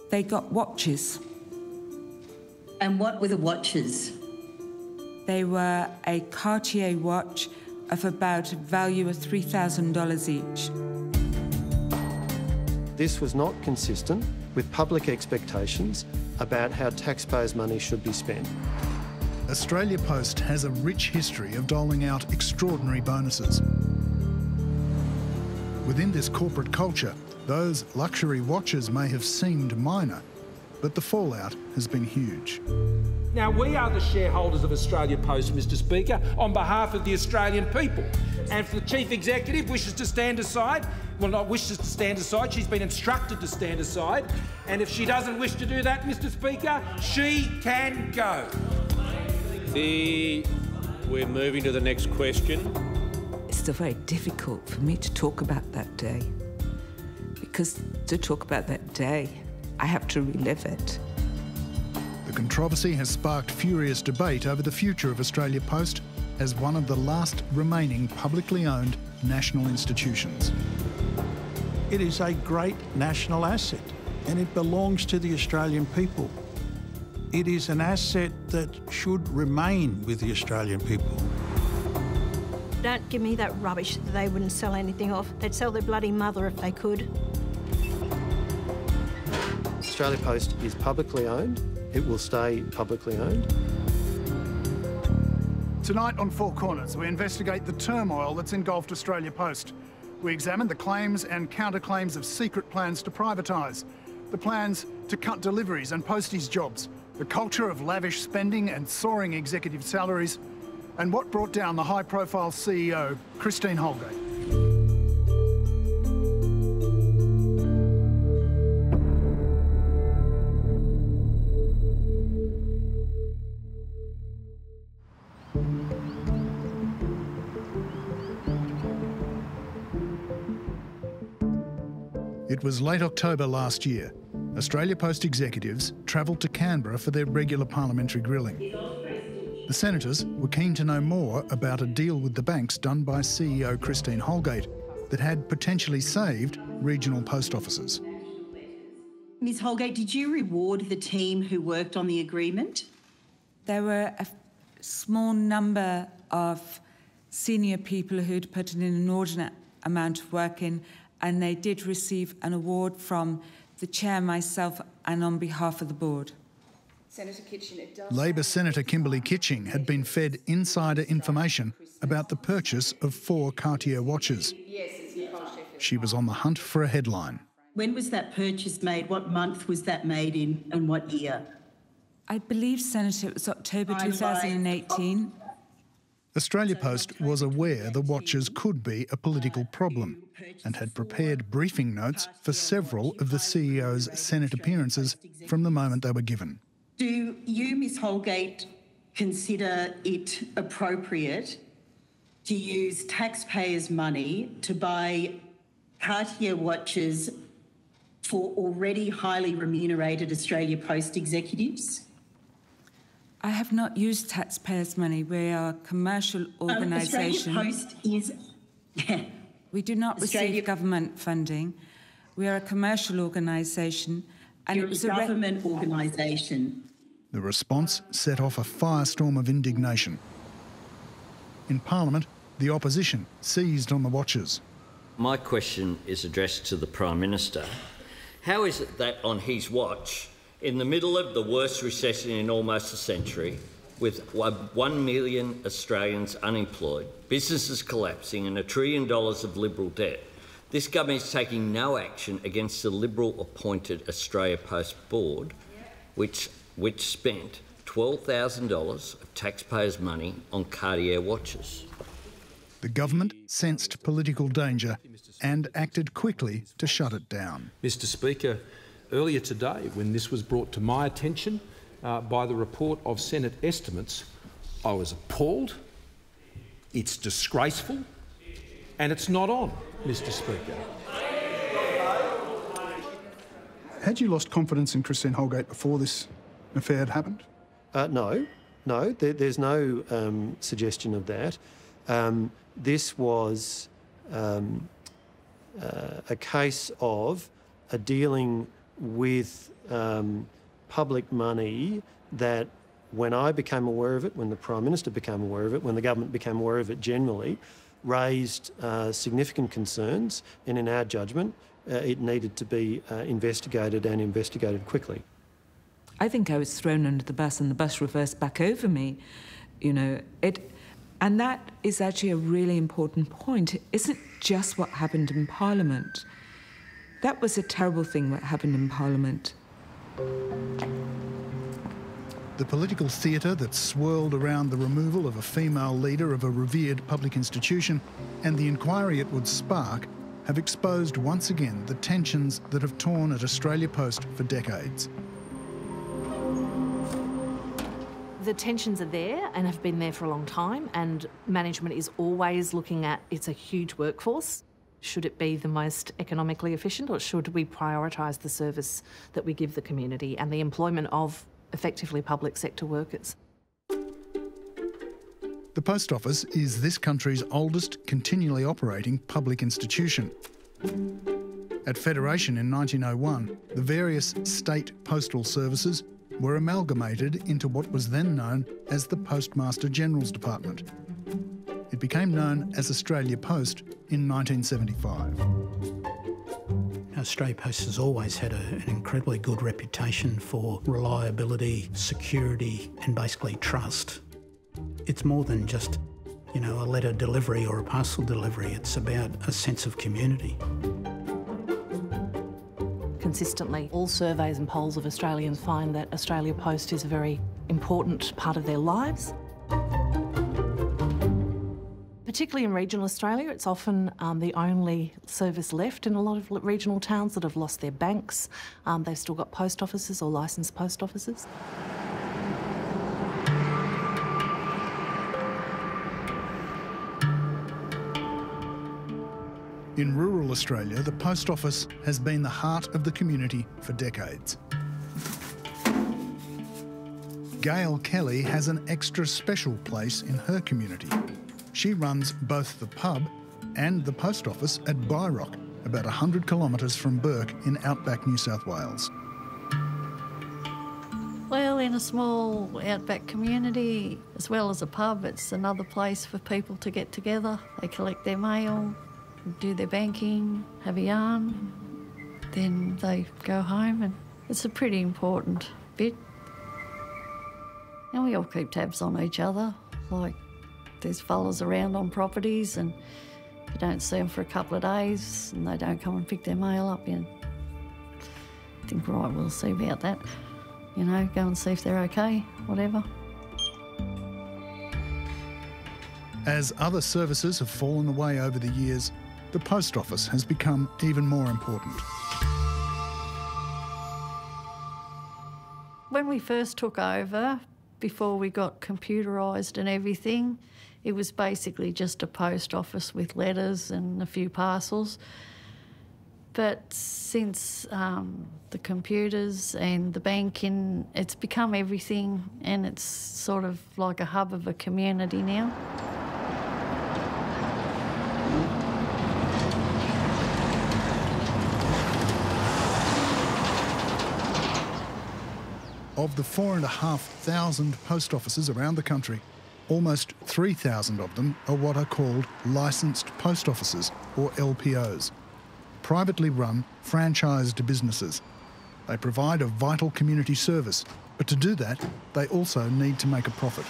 They got watches. And what were the watches? They were a Cartier watch of about a value of $3,000 each. This was not consistent with public expectations about how taxpayers' money should be spent. Australia Post has a rich history of doling out extraordinary bonuses. Within this corporate culture, those luxury watches may have seemed minor, but the fallout has been huge. Now, we are the shareholders of Australia Post, Mr Speaker, on behalf of the Australian people. And if the Chief Executive wishes to stand aside, well, not wishes to stand aside, she's been instructed to stand aside. And if she doesn't wish to do that, Mr Speaker, she can go. We're moving to the next question. It's still very difficult for me to talk about that day, because to talk about that day, I have to relive it. The controversy has sparked furious debate over the future of Australia Post as one of the last remaining publicly owned national institutions. It is a great national asset and it belongs to the Australian people. It is an asset that should remain with the Australian people. Don't give me that rubbish that they wouldn't sell anything off. They'd sell their bloody mother if they could. Australia Post is publicly owned. It will stay publicly owned. Tonight on Four Corners, we investigate the turmoil that's engulfed Australia Post. We examine the claims and counterclaims of secret plans to privatise, the plans to cut deliveries and posties jobs, the culture of lavish spending and soaring executive salaries, and what brought down the high-profile CEO, Christine Holgate. It was late October last year. Australia Post executives travelled to Canberra for their regular parliamentary grilling. The senators were keen to know more about a deal with the banks done by CEO Christine Holgate that had potentially saved regional post offices. Ms Holgate, did you reward the team who worked on the agreement? There were a small number of senior people who'd put in an inordinate amount of work in, and they did receive an award from the chair, myself, and on behalf of the board. Senator Kitchen, Labor Senator Kimberley Kitching had been fed insider information about the purchase of 4 Cartier watches. She was on the hunt for a headline. When was that purchase made? What month was that made in and what year? I believe, Senator, it was October 2018. Australia Post was aware the watches could be a political problem and had prepared briefing notes for several of the CEO's Senate appearances from the moment they were given. Do you, Ms Holgate, consider it appropriate to use taxpayers' money to buy Cartier watches for already highly remunerated Australia Post executives? I have not used taxpayers' money. We are a commercial organisation. Australia Post is... We do not receive government funding. We are a commercial organisation. And You're a government organisation. The response set off a firestorm of indignation. In Parliament, the opposition seized on the watches. My question is addressed to the Prime Minister. How is it that on his watch, in the middle of the worst recession in almost a century, with 1 million Australians unemployed, businesses collapsing and $1 trillion of Liberal debt, this government is taking no action against the Liberal-appointed Australia Post Board, which spent $12,000 of taxpayers' money on Cartier watches? The government sensed political danger and acted quickly to shut it down. Mr Speaker, earlier today, when this was brought to my attention by the report of Senate estimates, I was appalled. It's disgraceful, and it's not on, Mr Speaker. Had you lost confidence in Christine Holgate before this affair had happened? No, there's no suggestion of that. This was a case of dealing with public money that, when I became aware of it, when the Prime Minister became aware of it, when the government became aware of it generally, raised significant concerns, and in our judgment, it needed to be investigated, and investigated quickly. I think I was thrown under the bus and the bus reversed back over me, you know. And that is actually a really important point. It isn't just what happened in Parliament. That was a terrible thing, what happened in Parliament. The political theatre that swirled around the removal of a female leader of a revered public institution and the inquiry it would spark have exposed once again the tensions that have torn at Australia Post for decades. The tensions are there and have been there for a long time, and management is always looking at, it's a huge workforce. Should it be the most economically efficient, or should we prioritise the service that we give the community and the employment of effectively public sector workers? The Post Office is this country's oldest continually operating public institution. At Federation in 1901, the various state postal services were amalgamated into what was then known as the Postmaster General's Department. It became known as Australia Post in 1975. Australia Post has always had an incredibly good reputation for reliability, security and basically trust. It's more than just, you know, a letter delivery or a parcel delivery. It's about a sense of community. Consistently, all surveys and polls of Australians find that Australia Post is a very important part of their lives. Particularly in regional Australia, it's often the only service left in a lot of regional towns that have lost their banks. They've still got post offices or licensed post offices. In rural Australia, the Post Office has been the heart of the community for decades. Gail Kelly has an extra special place in her community. She runs both the pub and the post office at Byrock, about 100 kilometres from Burke in outback New South Wales. Well, in a small outback community, as well as a pub, it's another place for people to get together. They collect their mail, do their banking, have a yarn, then they go home, and it's a pretty important bit. And we all keep tabs on each other, like there's fellas around on properties and you don't see them for a couple of days and they don't come and pick their mail up, and think, right, we'll see about that. You know, go and see if they're okay, whatever. As other services have fallen away over the years, the Post Office has become even more important. When we first took over, before we got computerised and everything, it was basically just a post office with letters and a few parcels. But since the computers and the banking, it's become everything, and it's sort of like a hub of a community now. Of the 4,500 post offices around the country, almost 3,000 of them are what are called licensed post offices, or LPOs. Privately run, franchised businesses. They provide a vital community service, but to do that, they also need to make a profit.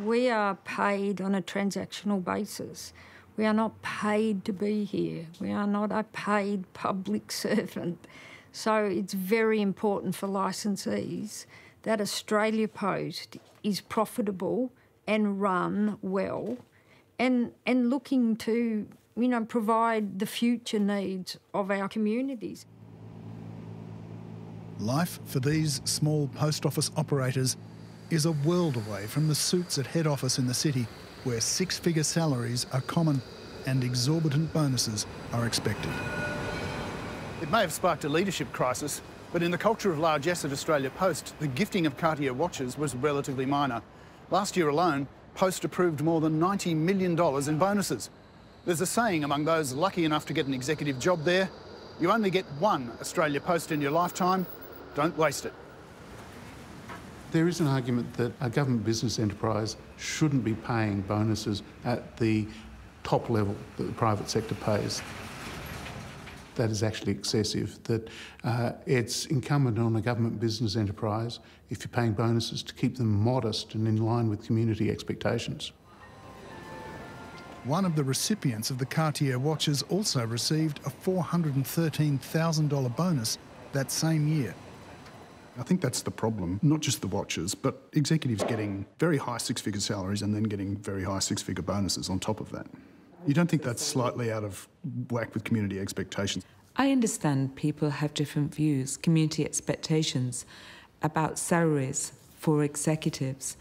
We are paid on a transactional basis. We are not paid to be here. We are not a paid public servant. So it's very important for licensees that Australia Post is profitable and run well and looking to, you know, provide the future needs of our communities. Life for these small post office operators is a world away from the suits at head office in the city, where six-figure salaries are common and exorbitant bonuses are expected. It may have sparked a leadership crisis, but in the culture of largesse at Australia Post, the gifting of Cartier watches was relatively minor. Last year alone, Post approved more than $90 million in bonuses. There's a saying among those lucky enough to get an executive job there, You only get one Australia Post in your lifetime. Don't waste it. There is an argument that a government business enterprise shouldn't be paying bonuses at the top level that the private sector pays. That is actually excessive, that it's incumbent on a government business enterprise, if you're paying bonuses, to keep them modest and in line with community expectations. One of the recipients of the Cartier watches also received a $413,000 bonus that same year. I think that's the problem, not just the watches, but executives getting very high six-figure salaries and then getting very high six-figure bonuses on top of that. You don't think that's slightly out of whack with community expectations? I understand people have different views, community expectations about salaries for executives.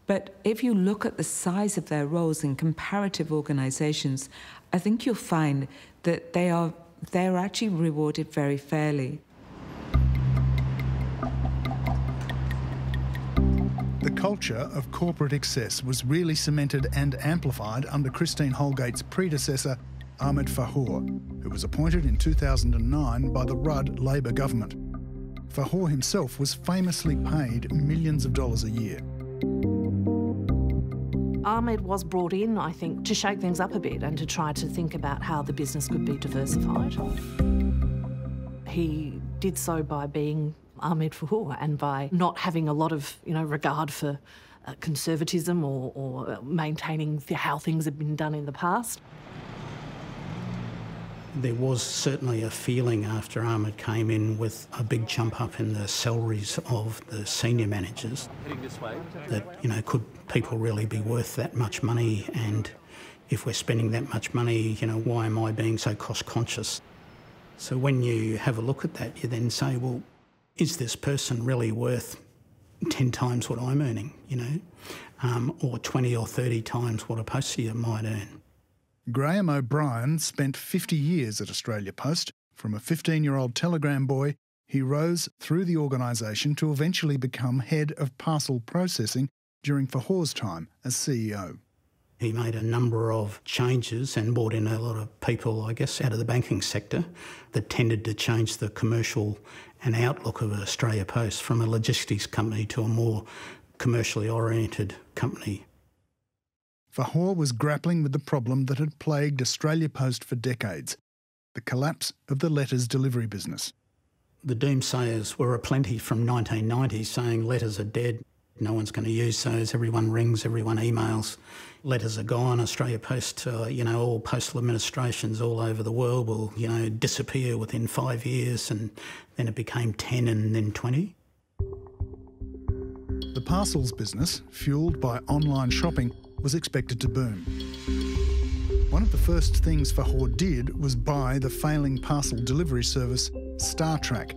But if you look at the size of their roles in comparative organisations, I think you'll find that they're actually rewarded very fairly. The culture of corporate excess was really cemented and amplified under Christine Holgate's predecessor, Ahmed Fahour, who was appointed in 2009 by the Rudd Labor government. Fahour himself was famously paid millions of dollars a year. Ahmed was brought in, I think, to shake things up a bit and to try to think about how the business could be diversified. He did so by being Ahmed Fahour and by not having a lot of, regard for conservatism or maintaining how things had been done in the past. There was certainly a feeling after Ahmed came in with a big jump up in the salaries of the senior managers that, could people really be worth that much money? And if we're spending that much money, why am I being so cost conscious? So when you have a look at that, you then say, well, is this person really worth 10 times what I'm earning, or 20 or 30 times what a postie might earn? Graham O'Brien spent 50 years at Australia Post. From a 15-year-old telegram boy, he rose through the organisation to eventually become head of parcel processing during Fahour's time as CEO. He made a number of changes and brought in a lot of people, I guess, out of the banking sector that tended to change the commercial and outlook of Australia Post from a logistics company to a more commercially oriented company. Fahour was grappling with the problem that had plagued Australia Post for decades, the collapse of the letters delivery business. The doomsayers were aplenty from 1990 saying letters are dead, no one's going to use those, everyone rings, everyone emails, letters are gone. Australia Post, all postal administrations all over the world will, disappear within 5 years, and then it became 10 and then 20. The parcels business, fuelled by online shopping, was expected to boom. One of the first things Fahour did was buy the failing parcel delivery service StarTrack.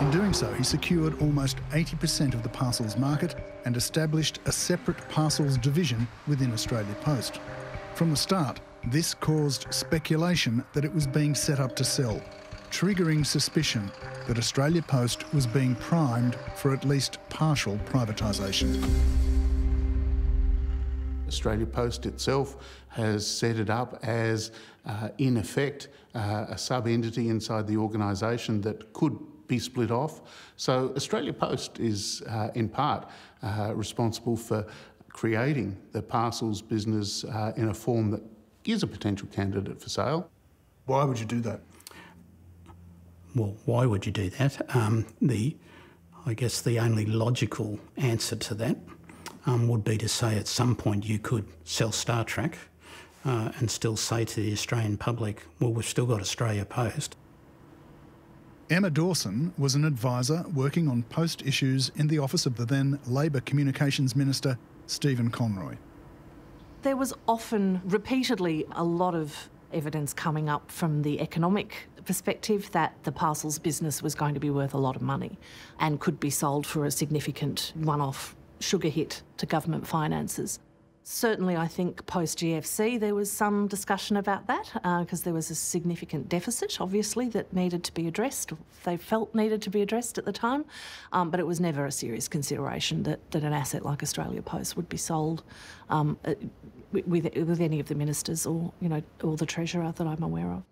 In doing so, he secured almost 80% of the parcels market and established a separate parcels division within Australia Post. From the start, this caused speculation that it was being set up to sell, triggering suspicion that Australia Post was being primed for at least partial privatisation. Australia Post itself has set it up as, in effect, a sub-entity inside the organisation that could be split off. So Australia Post is, in part, responsible for creating the parcels business in a form that is a potential candidate for sale. Why would you do that? Well, why would you do that? I guess the only logical answer to that would be to say at some point you could sell StarTrack and still say to the Australian public, well, we've still got Australia Post. Emma Dawson was an advisor working on post issues in the office of the then Labor Communications Minister, Stephen Conroy. There was often, repeatedly, a lot of evidence coming up from the economic perspective that the parcels business was going to be worth a lot of money and could be sold for a significant one-off sugar hit to government finances. Certainly, I think post-GFC there was some discussion about that because there was a significant deficit, obviously, that needed to be addressed. They felt needed to be addressed at the time, but it was never a serious consideration that an asset like Australia Post would be sold with any of the ministers or the Treasurer that I'm aware of.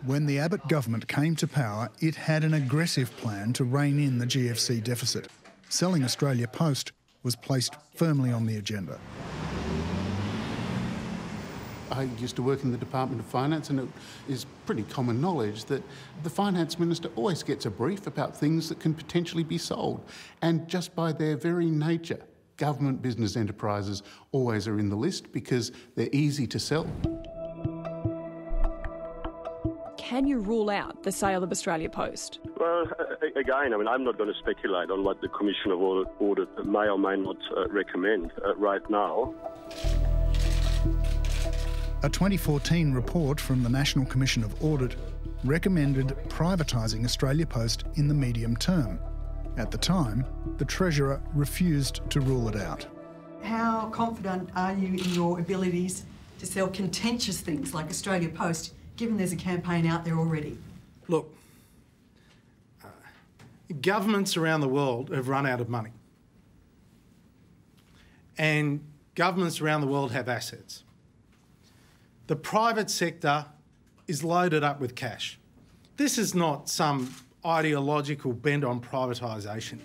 When the Abbott government came to power, it had an aggressive plan to rein in the GFC deficit. Selling Australia Post was placed firmly on the agenda. I used to work in the Department of Finance, and it is pretty common knowledge that the Finance Minister always gets a brief about things that can potentially be sold. And just by their very nature, government business enterprises always are in the list because they're easy to sell. Can you rule out the sale of Australia Post? Well, again, I mean, I'm not going to speculate on what the Commission of Audit may or may not recommend right now. A 2014 report from the National Commission of Audit recommended privatising Australia Post in the medium term. At the time, the Treasurer refused to rule it out. How confident are you in your abilities to sell contentious things like Australia Post, given there's a campaign out there already? Look, governments around the world have run out of money. And governments around the world have assets. The private sector is loaded up with cash. This is not some ideological bent on privatisation.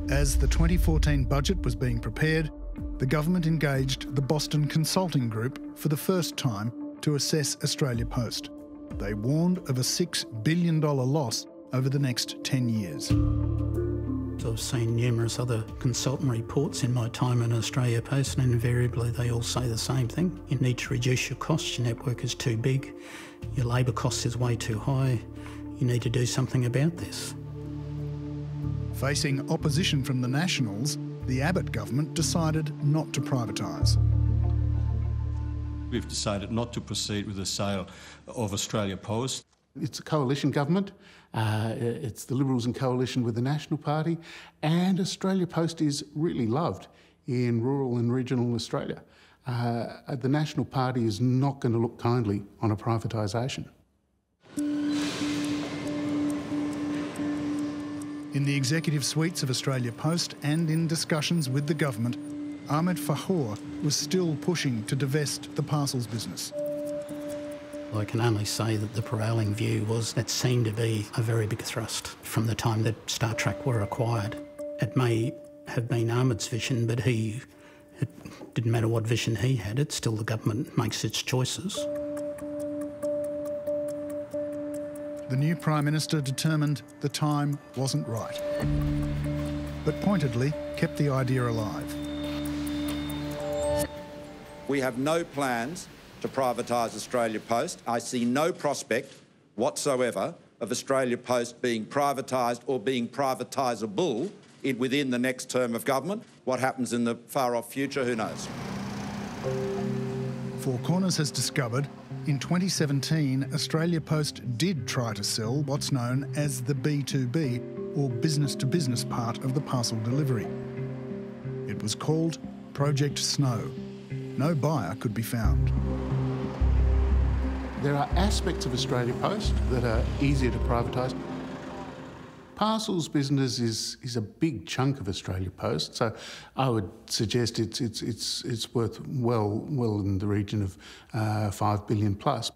As the 2014 budget was being prepared, the government engaged the Boston Consulting Group for the first time to assess Australia Post. They warned of a $6 billion loss over the next 10 years. I've seen numerous other consultant reports in my time in Australia Post, and invariably they all say the same thing. You need to reduce your costs, your network is too big, your labour cost is way too high, you need to do something about this. Facing opposition from the Nationals, the Abbott government decided not to privatise. We've decided not to proceed with the sale of Australia Post. It's a coalition government. It's the Liberals in coalition with the National Party, and Australia Post is really loved in rural and regional Australia. The National Party is not going to look kindly on a privatisation. In the executive suites of Australia Post and in discussions with the government, Ahmed Fahour was still pushing to divest the parcels business. I can only say that the prevailing view was that seemed to be a very big thrust from the time that Star Trek were acquired. It may have been Ahmed's vision, but it didn't matter what vision he had, it's still the government makes its choices. The new Prime Minister determined the time wasn't right, but pointedly kept the idea alive. We have no plans to privatise Australia Post. I see no prospect whatsoever of Australia Post being privatised or being privatisable within the next term of government. What happens in the far-off future, who knows? Four Corners has discovered in 2017, Australia Post did try to sell what's known as the B2B, or business-to-business part of the parcel delivery. It was called Project Snow. No buyer could be found. There are aspects of Australia Post that are easier to privatise. Parcels business is a big chunk of Australia Post, so I would suggest it's worth well in the region of $5 billion plus.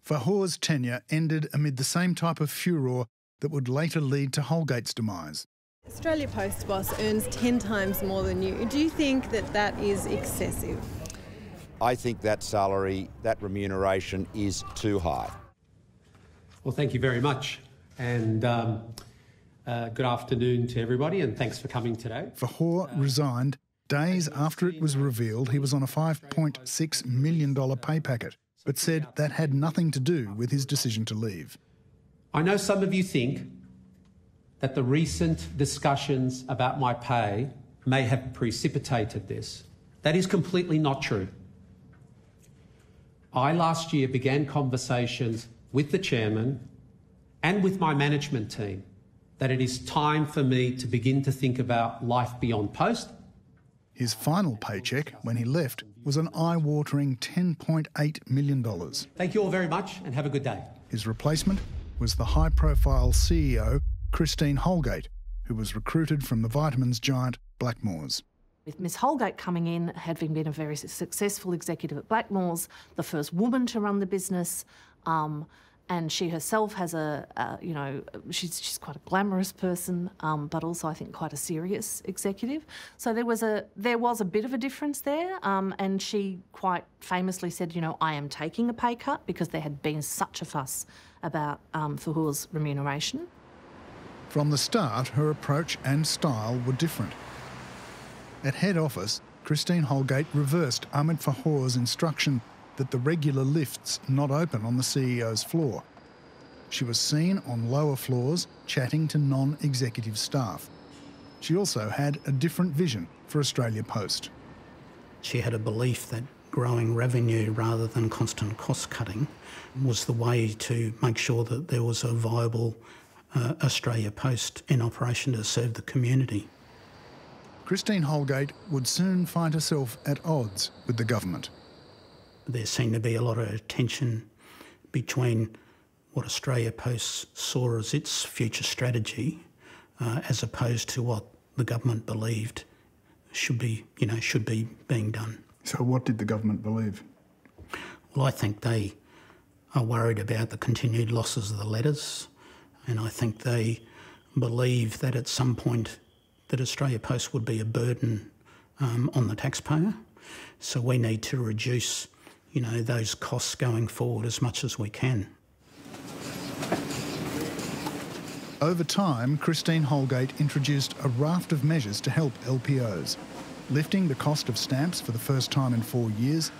Fahour's tenure ended amid the same type of furore that would later lead to Holgate's demise. Australia Post boss earns 10 times more than you. Do you think that is excessive? I think that salary, that remuneration is too high. Well, thank you very much. And good afternoon to everybody, and thanks for coming today. Fahour resigned days after it was revealed he was on a $5.6 million pay packet, but said that had nothing to do with his decision to leave. I know some of you think that the recent discussions about my pay may have precipitated this. That is completely not true. I last year began conversations with the chairman and with my management team that it is time for me to begin to think about life beyond post. His final paycheck when he left was an eye-watering $10.8 million. Thank you all very much and have a good day. His replacement was the high-profile CEO, Christine Holgate, who was recruited from the vitamins giant Blackmores. With Ms Holgate coming in, having been a very successful executive at Blackmores, the first woman to run the business, And she herself has she's quite a glamorous person, but also I think quite a serious executive. So there was a bit of a difference there, and she quite famously said, I am taking a pay cut because there had been such a fuss about Fahour's remuneration. From the start, her approach and style were different. At head office, Christine Holgate reversed Ahmed Fahour's instruction that the regular lifts not open on the CEO's floor. She was seen on lower floors chatting to non-executive staff. She also had a different vision for Australia Post. She had a belief that growing revenue rather than constant cost cutting was the way to make sure that there was a viable Australia Post in operation to serve the community. Christine Holgate would soon find herself at odds with the government. There seemed to be a lot of tension between what Australia Post saw as its future strategy as opposed to what the government believed should be being done. So what did the government believe? Well, I think they are worried about the continued losses of the letters, and I think they believe that at some point that Australia Post would be a burden on the taxpayer. So we need to reduce those costs going forward as much as we can. Over time, Christine Holgate introduced a raft of measures to help LPOs, lifting the cost of stamps for the first time in 4 years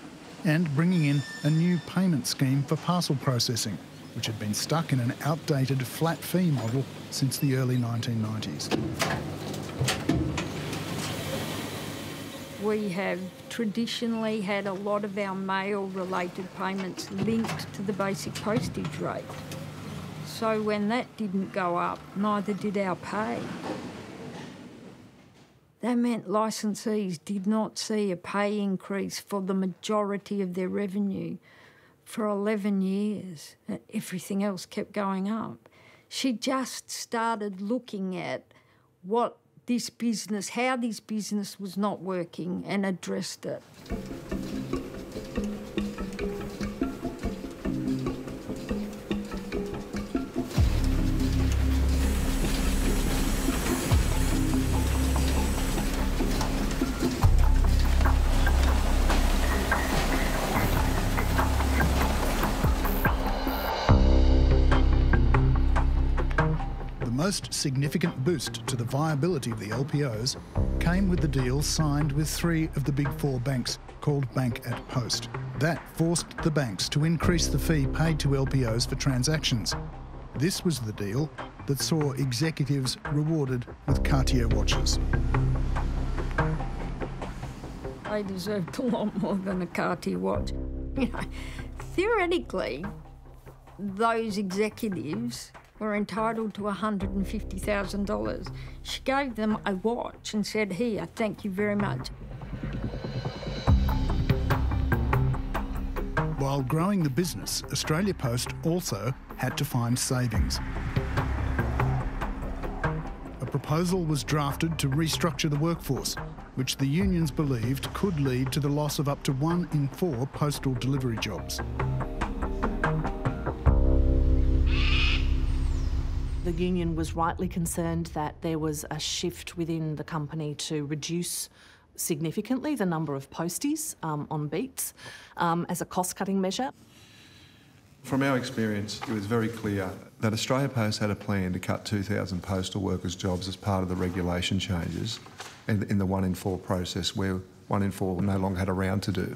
and bringing in a new payment scheme for parcel processing, which had been stuck in an outdated flat fee model since the early 1990s. We have traditionally had a lot of our mail-related payments linked to the basic postage rate. So when that didn't go up, neither did our pay. That meant licensees did not see a pay increase for the majority of their revenue for 11 years. Everything else kept going up. She just started looking at how this business was not working and addressed it. The most significant boost to the viability of the LPOs came with the deal signed with 3 of the big 4 banks called Bank at Post. That forced the banks to increase the fee paid to LPOs for transactions. This was the deal that saw executives rewarded with Cartier watches. They deserved a lot more than a Cartier watch. Theoretically, those executives were entitled to $150,000. She gave them a watch and said, "Here, thank you very much." While growing the business, Australia Post also had to find savings. A proposal was drafted to restructure the workforce, which the unions believed could lead to the loss of up to 1 in 4 postal delivery jobs. The union was rightly concerned that there was a shift within the company to reduce significantly the number of posties on beats as a cost-cutting measure. From our experience, it was very clear that Australia Post had a plan to cut 2,000 postal workers' jobs as part of the regulation changes in the 1 in 4 process, where 1 in 4 no longer had a round to do.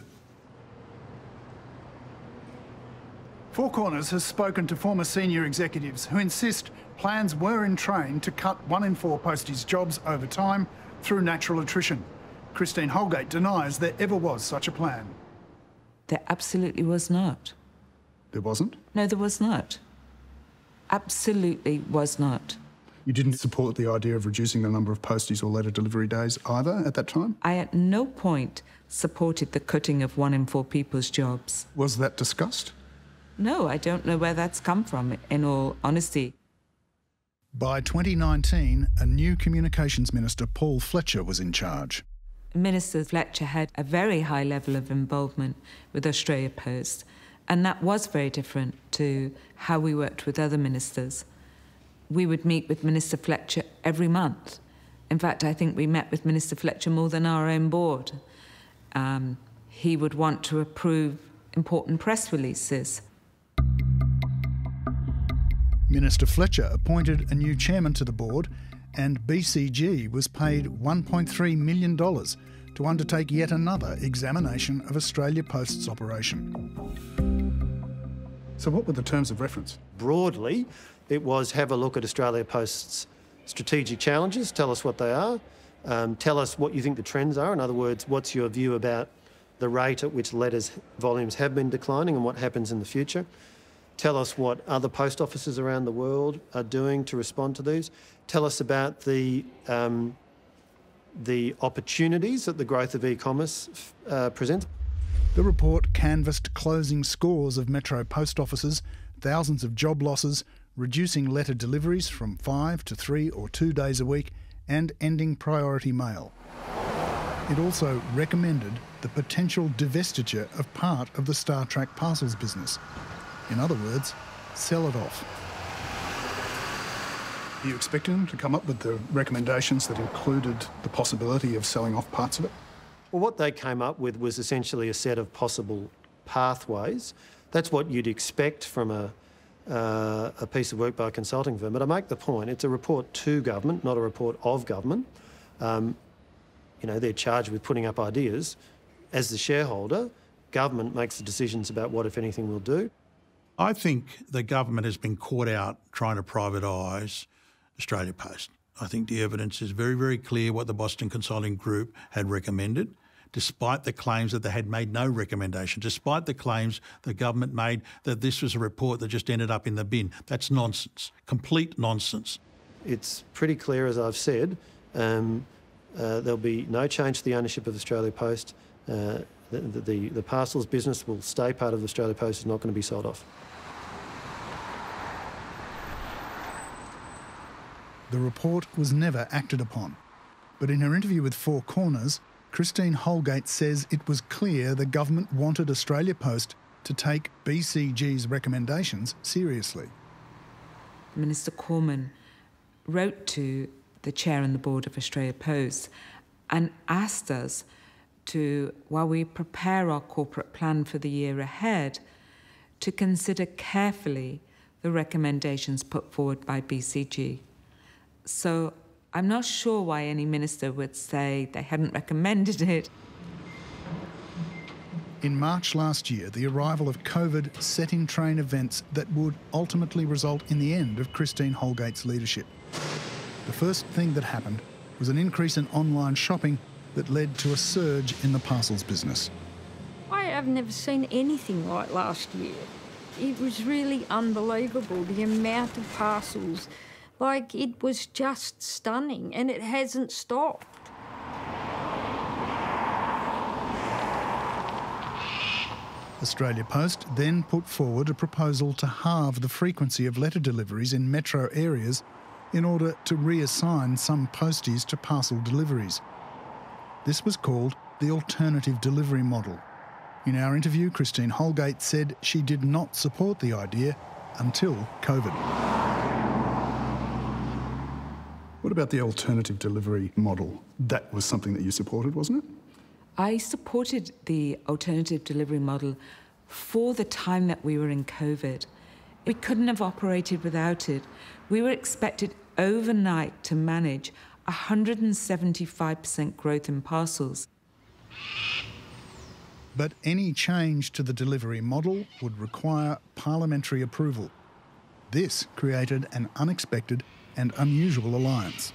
Four Corners has spoken to former senior executives who insist plans were in train to cut 1 in 4 posties jobs over time through natural attrition. Christine Holgate denies there ever was such a plan. There absolutely was not. There wasn't? No, there was not. Absolutely was not. You didn't support the idea of reducing the number of posties or letter delivery days either at that time? I at no point supported the cutting of 1 in 4 people's jobs. Was that discussed? No, I don't know where that's come from, in all honesty. By 2019, a new Communications Minister, Paul Fletcher, was in charge. Minister Fletcher had a very high level of involvement with Australia Post, And that was very different to how we worked with other ministers. We would meet with Minister Fletcher every month. In fact, I think we met with Minister Fletcher more than our own board. He would want to approve important press releases. Minister Fletcher appointed a new chairman to the board, and BCG was paid $1.3 million to undertake yet another examination of Australia Post's operation. So what were the terms of reference? Broadly, it was have a look at Australia Post's strategic challenges, tell us what they are, tell us what you think the trends are. In other words, what's your view about the rate at which letters volumes have been declining and what happens in the future. Tell us what other post offices around the world are doing to respond to these. Tell us about the opportunities that the growth of e-commerce presents. The report canvassed closing scores of metro post offices, thousands of job losses, reducing letter deliveries from 5 to 3 or 2 days a week, and ending priority mail. It also recommended the potential divestiture of part of the Star Track parcels business. In other words, sell it off. Are you expecting them to come up with the recommendations that included the possibility of selling off parts of it? Well, what they came up with was essentially a set of possible pathways. That's what you'd expect from a piece of work by a consulting firm. But I make the point, it's a report to government, not a report of government. You know, they're charged with putting up ideas. As the shareholder, government makes the decisions about what, if anything, we'll do. I think the government has been caught out trying to privatise Australia Post. I think the evidence is very, very clear what the Boston Consulting Group had recommended, despite the claims that they had made no recommendation, despite the claims the government made that this was a report that just ended up in the bin. That's nonsense, complete nonsense. It's pretty clear, as I've said, there'll be no change to the ownership of Australia Post. The parcels business will stay part of Australia Post, is not going to be sold off. The report was never acted upon, but in her interview with Four Corners, Christine Holgate says it was clear the government wanted Australia Post to take BCG's recommendations seriously. Minister Cormann wrote to the chair and the board of Australia Post and asked us to, while we prepare our corporate plan for the year ahead, to consider carefully the recommendations put forward by BCG. So I'm not sure why any minister would say they hadn't recommended it. In March last year, the arrival of COVID set in train events that would ultimately result in the end of Christine Holgate's leadership. The first thing that happened was an increase in online shopping that led to a surge in the parcels business. I have never seen anything like last year. It was really unbelievable, the amount of parcels. Like, it was just stunning, and it hasn't stopped. Australia Post then put forward a proposal to halve the frequency of letter deliveries in metro areas in order to reassign some posties to parcel deliveries. This was called the alternative delivery model. In our interview, Christine Holgate said she did not support the idea until COVID. What about the alternative delivery model? That was something that you supported, wasn't it? I supported the alternative delivery model for the time that we were in COVID. We couldn't have operated without it. We were expected overnight to manage 175% growth in parcels. But any change to the delivery model would require parliamentary approval. This created an unexpected and unusual alliance.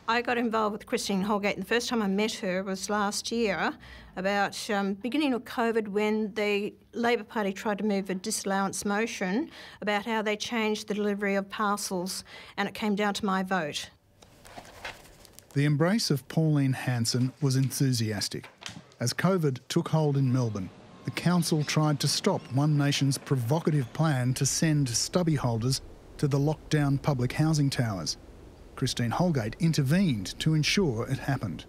I got involved with Christine Holgate, and the first time I met her was last year, about beginning of COVID, when the Labor Party tried to move a disallowance motion about how they changed the delivery of parcels, and it came down to my vote. The embrace of Pauline Hanson was enthusiastic. As COVID took hold in Melbourne, the council tried to stop One Nation's provocative plan to send stubby holders to the lockdown public housing towers. Christine Holgate intervened to ensure it happened.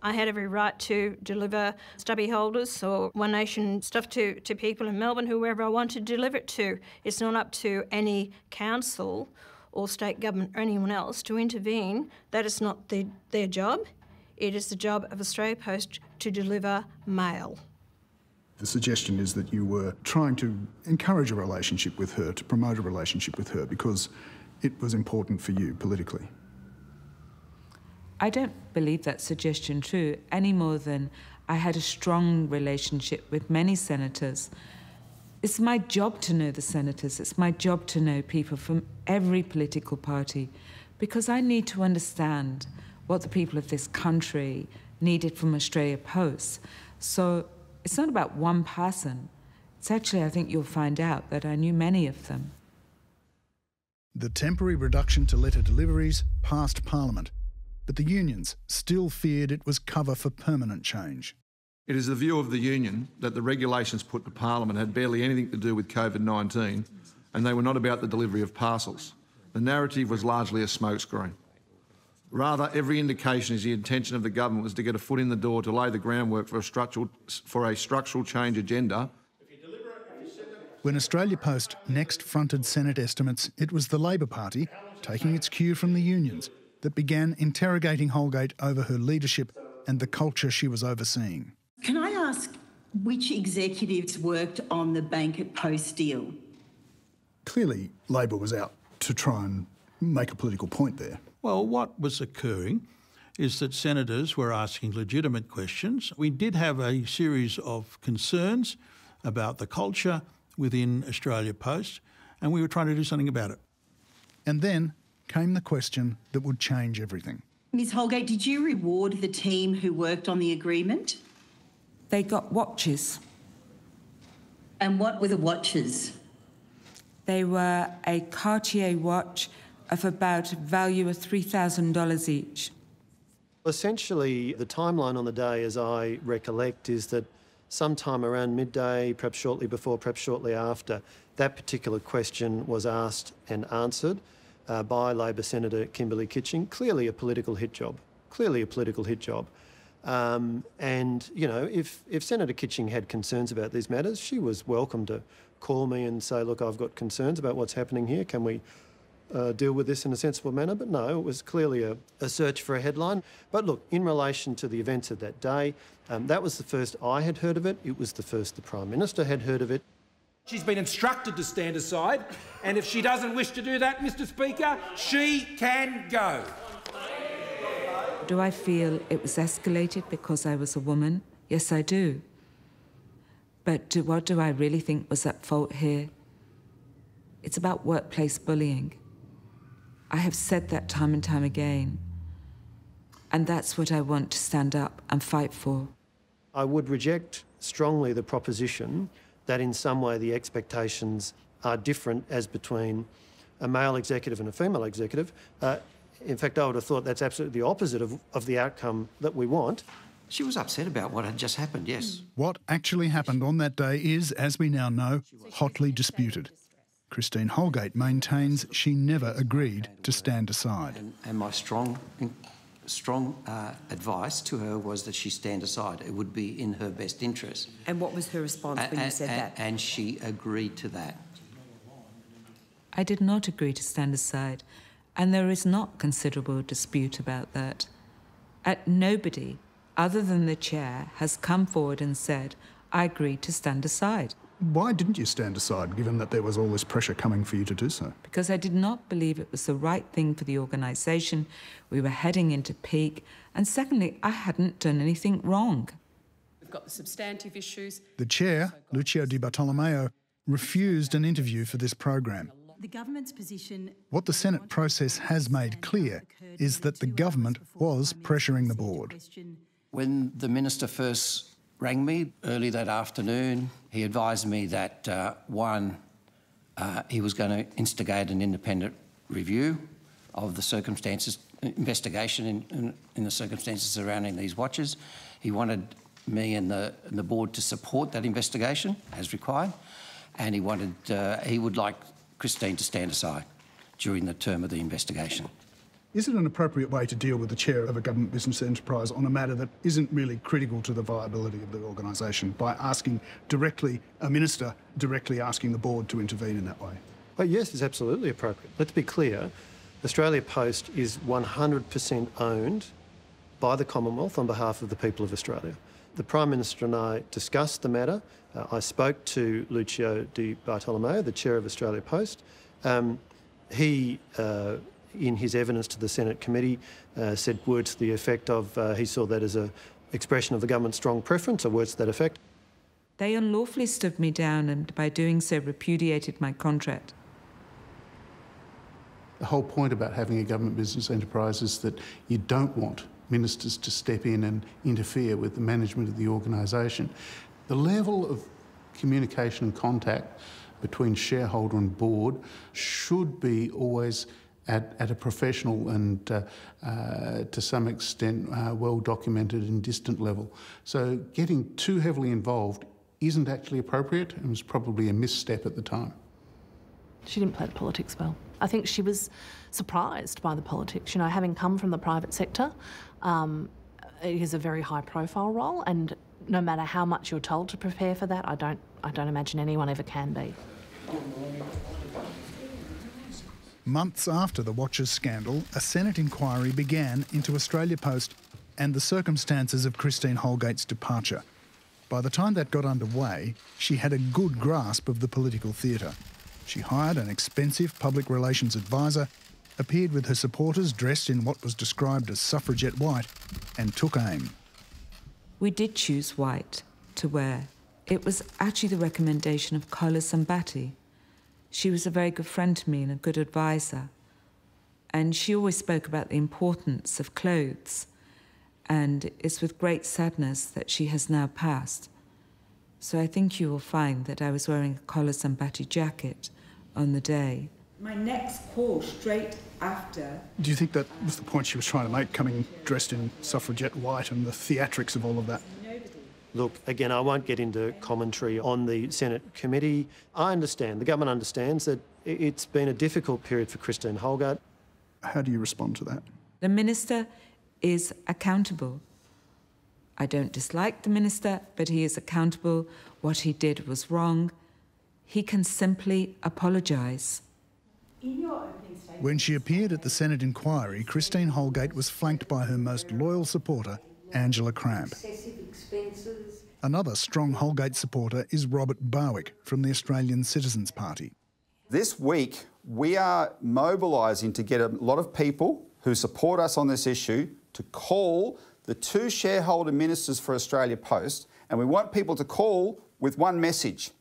I had every right to deliver stubby holders or One Nation stuff to people in Melbourne, whoever I wanted to deliver it to. It's not up to any council or state government or anyone else to intervene. That is not their job. It is the job of Australia Post to deliver mail. The suggestion is that you were trying to encourage a relationship with her, to promote a relationship with her, because it was important for you politically. I don't believe that suggestion true, any more than I had a strong relationship with many senators. It's my job to know the senators. It's my job to know people from every political party, because I need to understand what the people of this country needed from Australia Post. So it's not about one person. It's actually, I think you'll find out that I knew many of them. The temporary reduction to letter deliveries passed Parliament, but the unions still feared it was cover for permanent change. It is the view of the union that the regulations put to Parliament had barely anything to do with COVID-19 and they were not about the delivery of parcels. The narrative was largely a smokescreen. Rather, every indication is the intention of the government was to get a foot in the door to lay the groundwork for a structural change agenda. When Australia Post next fronted Senate estimates, it was the Labor Party, taking its cue from the unions, that began interrogating Holgate over her leadership and the culture she was overseeing. Can I ask which executives worked on the Bank at Post deal? Clearly, Labor was out to try and make a political point there. Well, what was occurring is that senators were asking legitimate questions. We did have a series of concerns about the culture within Australia Post, and we were trying to do something about it. And then came the question that would change everything. Ms Holgate, did you reward the team who worked on the agreement? They got watches. And what were the watches? They were a Cartier watch of about a value of $3,000 each. Essentially, the timeline on the day, as I recollect, is that sometime around midday, perhaps shortly before, perhaps shortly after, that particular question was asked and answered by Labor Senator Kimberley Kitching. Clearly a political hit job. Clearly a political hit job. And, you know, if Senator Kitching had concerns about these matters, she was welcome to call me and say, look, I've got concerns about what's happening here. Can we deal with this in a sensible manner? But no, it was clearly a search for a headline. But look, in relation to the events of that day, that was the first I had heard of it. It was the first the Prime Minister had heard of it. She's been instructed to stand aside, and if she doesn't wish to do that, Mr Speaker, she can go. Do I feel it was escalated because I was a woman? Yes, I do. But what do I really think was at fault here? It's about workplace bullying. I have said that time and time again. And that's what I want to stand up and fight for. I would reject strongly the proposition that in some way the expectations are different as between a male executive and a female executive. In fact, I would have thought that's absolutely the opposite of the outcome that we want. She was upset about what had just happened, yes. What actually happened on that day is, as we now know, hotly disputed. Christine Holgate maintains she never agreed to stand aside. And my strong advice to her was that she stand aside. It would be in her best interest. And what was her response when you said that? And she agreed to that. I did not agree to stand aside, and there is not considerable dispute about that. Nobody, other than the chair, has come forward and said, I agreed to stand aside. Why didn't you stand aside, given that there was all this pressure coming for you to do so? Because I did not believe it was the right thing for the organisation. We were heading into peak. And secondly, I hadn't done anything wrong. We've got the substantive issues. The chair, Lucio Di Bartolomeo, refused an interview for this program. The government's position... What the Senate process has made clear is that the government was pressuring the board. When the minister first rang me early that afternoon, he advised me that, he was going to instigate an independent review of the circumstances, investigation in the circumstances surrounding these watches. He wanted me and the board to support that investigation as required, and he would like Christine to stand aside during the term of the investigation. Is it an appropriate way to deal with the chair of a government business enterprise on a matter that isn't really critical to the viability of the organisation by asking directly, a minister directly asking the board to intervene in that way? Well, yes, it's absolutely appropriate. Let's be clear, Australia Post is 100% owned by the Commonwealth on behalf of the people of Australia. The Prime Minister and I discussed the matter. I spoke to Lucio Di Bartolomeo, the chair of Australia Post. He, in his evidence to the Senate committee, said words to the effect of he saw that as an expression of the government's strong preference, or words to that effect. They unlawfully stood me down and by doing so repudiated my contract. The whole point about having a government business enterprise is that you don't want ministers to step in and interfere with the management of the organisation. The level of communication and contact between shareholder and board should be always at a professional and, to some extent, well-documented and distant level. So getting too heavily involved isn't actually appropriate and was probably a misstep at the time. She didn't play the politics well. I think she was surprised by the politics. You know, having come from the private sector, it is a very high-profile role, and no matter how much you're told to prepare for that, I don't imagine anyone ever can be. Months after the Watchers scandal, a Senate inquiry began into Australia Post and the circumstances of Christine Holgate's departure. By the time that got underway, she had a good grasp of the political theatre. She hired an expensive public relations advisor, appeared with her supporters dressed in what was described as suffragette white, and took aim. We did choose white to wear. It was actually the recommendation of Carla Sambati. She was a very good friend to me and a good advisor. And she always spoke about the importance of clothes. And it's with great sadness that she has now passed. So I think you will find that I was wearing a Carla Sambati jacket on the day. My next call straight after... Do you think that was the point she was trying to make, coming dressed in suffragette white and the theatrics of all of that? Look, again, I won't get into commentary on the Senate committee. I understand, the government understands that it's been a difficult period for Christine Holgate. How do you respond to that? The minister is accountable. I don't dislike the minister, but he is accountable. What he did was wrong. He can simply apologise. When she appeared at the Senate inquiry, Christine Holgate was flanked by her most loyal supporter, Angela Cramp. Another strong Holgate supporter is Robert Barwick from the Australian Citizens Party. This week, we are mobilising to get a lot of people who support us on this issue to call the two shareholder ministers for Australia Post, and we want people to call with one message.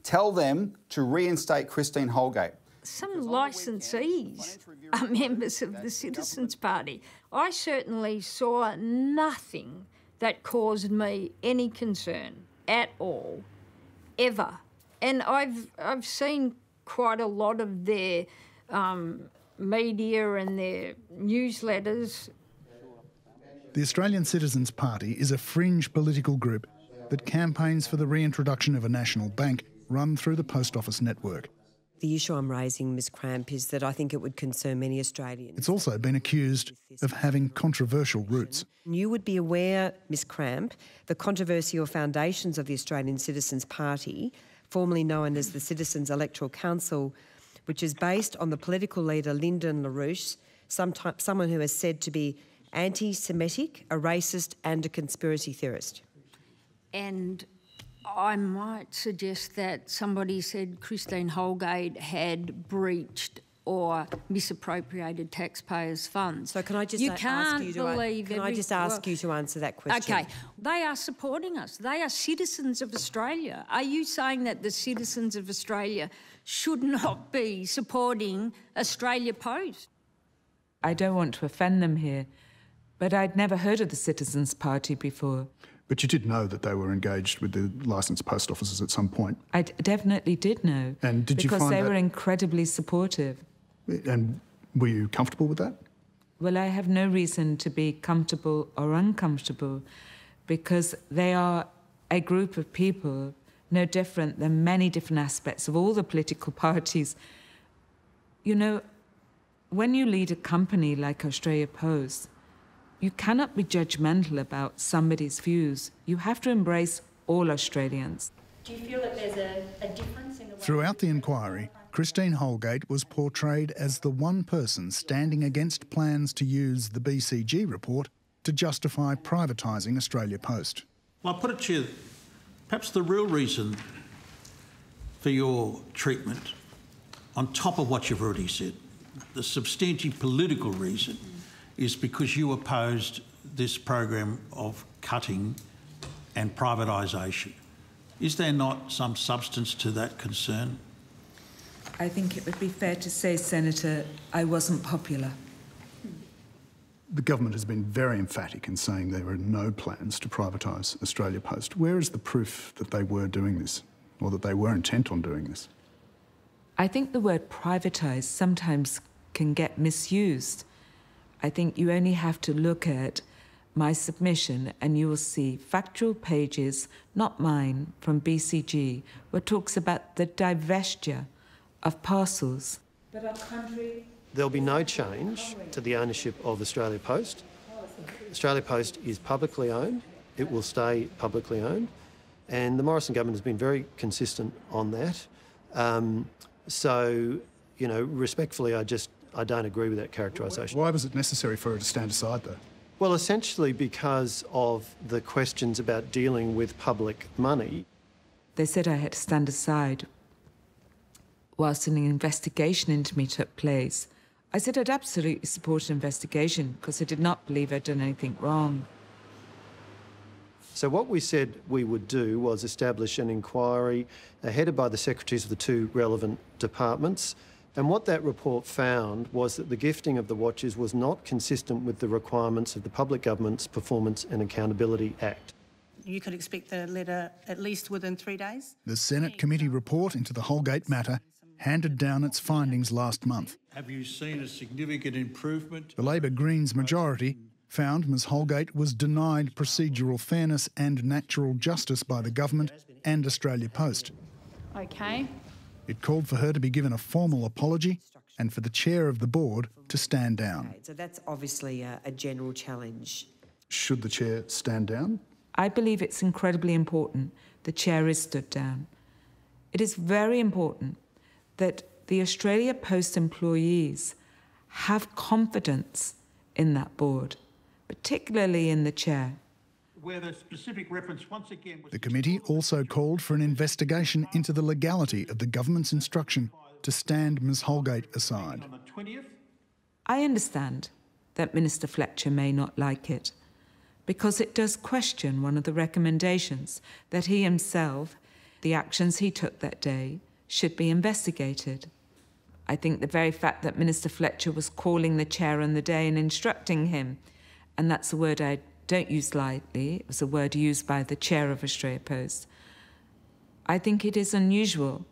Tell them to reinstate Christine Holgate. Some licensees are members of the Citizens Party. I certainly saw nothing that caused me any concern at all, ever. And I've seen quite a lot of their media and their newsletters. The Australian Citizens Party is a fringe political group that campaigns for the reintroduction of a national bank run through the post office network. The issue I'm raising, Ms Cramp, is that I think it would concern many Australians. It's also been accused of having controversial roots. You would be aware, Ms Cramp, the controversial foundations of the Australian Citizens Party, formerly known as the Citizens Electoral Council, which is based on the political leader Lyndon LaRouche, someone who is said to be anti-Semitic, a racist and a conspiracy theorist. And I might suggest that somebody said Christine Holgate had breached or misappropriated taxpayers' funds. So can I just ask you to answer that question? Okay. They are supporting us. They are citizens of Australia. Are you saying that the citizens of Australia should not be supporting Australia Post? I don't want to offend them here, but I'd never heard of the Citizens Party before. But you did know that they were engaged with the licensed post offices at some point. I definitely did know. And did you find because they were incredibly supportive. And were you comfortable with that? Well, I have no reason to be comfortable or uncomfortable because they are a group of people no different than many different aspects of all the political parties. You know, When you lead a company like Australia Post, you cannot be judgmental about somebody's views. You have to embrace all Australians. Do you feel that there's a difference in the way... Throughout the inquiry, Christine Holgate was portrayed as the one person standing against plans to use the BCG report to justify privatising Australia Post. Well, I'll put it to you, perhaps the real reason for your treatment, on top of what you've already said, the substantive political reason is because you opposed this program of cutting and privatisation. Is there not some substance to that concern? I think it would be fair to say, Senator, I wasn't popular. The government has been very emphatic in saying there are no plans to privatise Australia Post. Where is the proof that they were doing this, or that they were intent on doing this? I think the word privatise sometimes can get misused. I think you only have to look at my submission and you will see factual pages, not mine, from BCG, where it talks about the divestiture of parcels. But our country... There'll be no change to the ownership of Australia Post. Australia Post is publicly owned. It will stay publicly owned. And the Morrison government has been very consistent on that. So, you know, respectfully, I don't agree with that characterisation. Why was it necessary for her to stand aside, though? Well, essentially because of the questions about dealing with public money. They said I had to stand aside whilst an investigation into me took place. I said I'd absolutely support an investigation because I did not believe I'd done anything wrong. So what we said we would do was establish an inquiry headed by the secretaries of the two relevant departments. And what that report found was that the gifting of the watches was not consistent with the requirements of the Public Government's Performance and Accountability Act. You could expect the letter at least within 3 days? The Senate committee report into the Holgate matter handed down its findings last month. Have you seen a significant improvement? The Labor-Greens majority found Ms Holgate was denied procedural fairness and natural justice by the government and Australia Post. Okay. It called for her to be given a formal apology and for the chair of the board to stand down. Okay, so that's obviously a general challenge. Should the chair stand down? I believe it's incredibly important the chair is stood down. It is very important that the Australia Post employees have confidence in that board, particularly in the chair. Where the specific reference once again was... The committee also called for an investigation into the legality of the government's instruction to stand Ms Holgate aside. On the 20th? I understand that Minister Fletcher may not like it, because it does question one of the recommendations that he himself, the actions he took that day, should be investigated. I think the very fact that Minister Fletcher was calling the chair on the day and instructing him, and that's a word I don't use lightly, it was a word used by the chair of Australia Post. I think it is unusual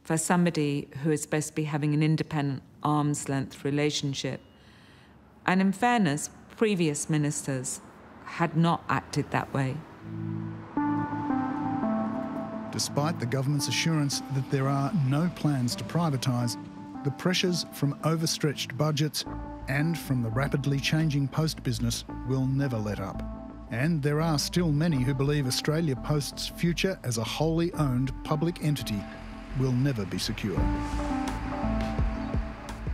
for somebody who is supposed to be having an independent arm's-length relationship. And in fairness, previous ministers had not acted that way. Despite the government's assurance that there are no plans to privatise, the pressures from overstretched budgets and from the rapidly changing post business will never let up. And there are still many who believe Australia Post's future as a wholly owned public entity will never be secure.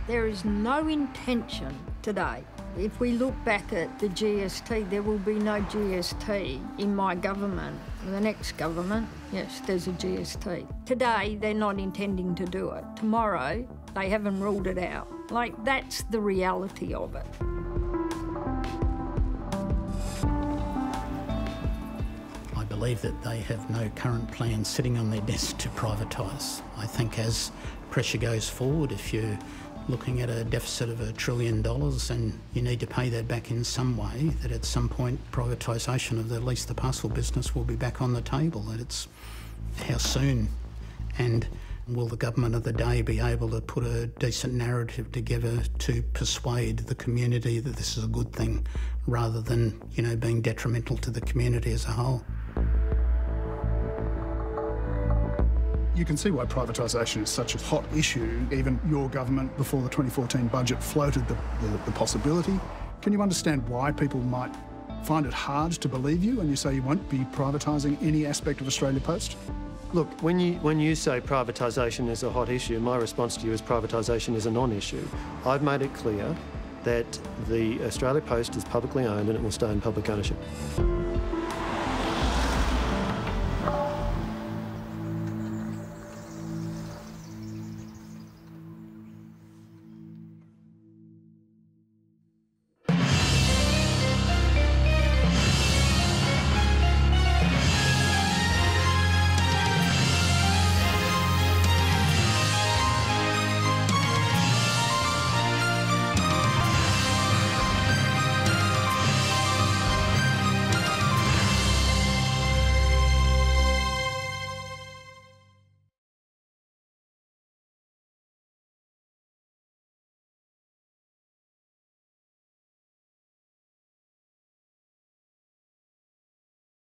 There is no intention today. If we look back at the GST, there will be no GST in my government. The next government, yes, there's a GST. Today, they're not intending to do it. Tomorrow, they haven't ruled it out. Like, that's the reality of it. I believe that they have no current plans sitting on their desk to privatise. I think as pressure goes forward, if you're looking at a deficit of $1 trillion and you need to pay that back in some way, that at some point privatisation of at least the parcel business will be back on the table. That it's how soon, and will the government of the day be able to put a decent narrative together to persuade the community that this is a good thing rather than, you know, being detrimental to the community as a whole. You can see why privatisation is such a hot issue. Even your government, before the 2014 budget, floated the possibility. Can you understand why people might find it hard to believe you when you say you won't be privatising any aspect of Australia Post? Look, when you say privatisation is a hot issue, my response to you is privatisation is a non-issue. I've made it clear that the Australia Post is publicly owned and it will stay in public ownership.